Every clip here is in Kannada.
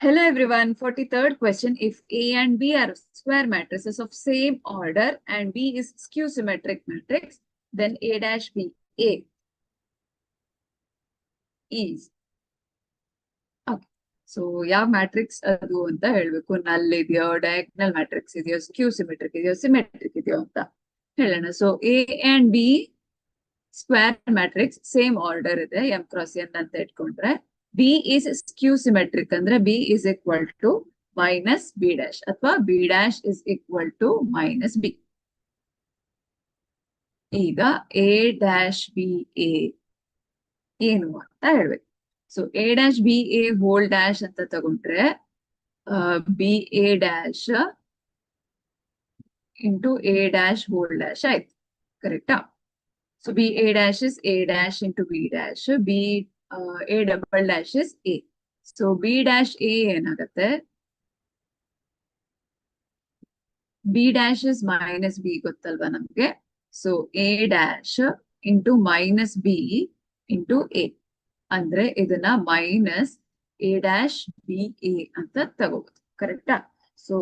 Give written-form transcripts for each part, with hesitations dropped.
Hello everyone. 43rd question. If A and B are square matrices of same order and B is skew symmetric matrix, then A dash B A is. Okay. So ಯಾವ ಮ್ಯಾಟ್ರಿಕ್ಸ್ ಅದು ಅಂತ ಹೇಳ್ಬೇಕು. ನಲ್ ಇದೆಯೋ, ಡಯಾಗ್ನಲ್ ಮ್ಯಾಟ್ರಿಕ್ಸ್ ಇದೆಯೋ, ಸ್ಕ್ಯೂ ಸಿಮೆಟ್ರಿಕ್ ಇದೆಯೋ, ಸಿಮೆಟ್ರಿಕ್ ಇದೆಯೋ ಅಂತ ಹೇಳೋಣ. So A and B square matrix same order ಇದೆ, ಎಂ ಕ್ರಾಸ್ ಎನ್ ಅಂತ ಇಟ್ಕೊಂಡ್ರೆ ಬಿ ಇಸ್ ಸ್ಕ್ಯೂ ಸಿಮೆಟ್ರಿಕ್ ಅಂದ್ರೆ B is equal to minus B dash ಅಥವಾ B dash is equal to minus B. ಈಗ ಎ ಡ್ಯಾಶ್ ಬಿ ಎ ಏನು ಅಂತ ಹೇಳ್ಬೇಕು. So A dash B A whole dash ಅಂತ ತಗೊಂಡ್ರೆ B A dash into A dash whole dash ಆಯ್ತು, ಕರೆಕ್ಟಾ? So B A dash is A dash into B dash, B A double dash is A. So B dash A ಏನಾಗತ್ತೆ, B dash is minus B ಗೊತ್ತಲ್ವಾ ನಮ್ಗೆ. So A dash into minus B into A ಅಂದ್ರೆ ಇದನ್ನ minus A dash B A ಅಂತ ತಗೋಬಹುದು, ಕರೆಕ್ಟಾ? So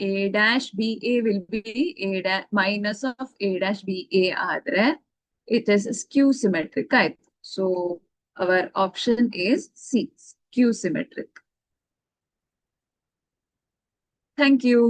A dash B A will be A dash minus of A dash B A ಆದ್ರೆ ಇಟ್ ಇಸ್ ಸ್ಕ್ಯೂ ಸಿಮೆಟ್ರಿಕ್ ಆಯ್ತು. So our option is C, skew symmetric. Thank you.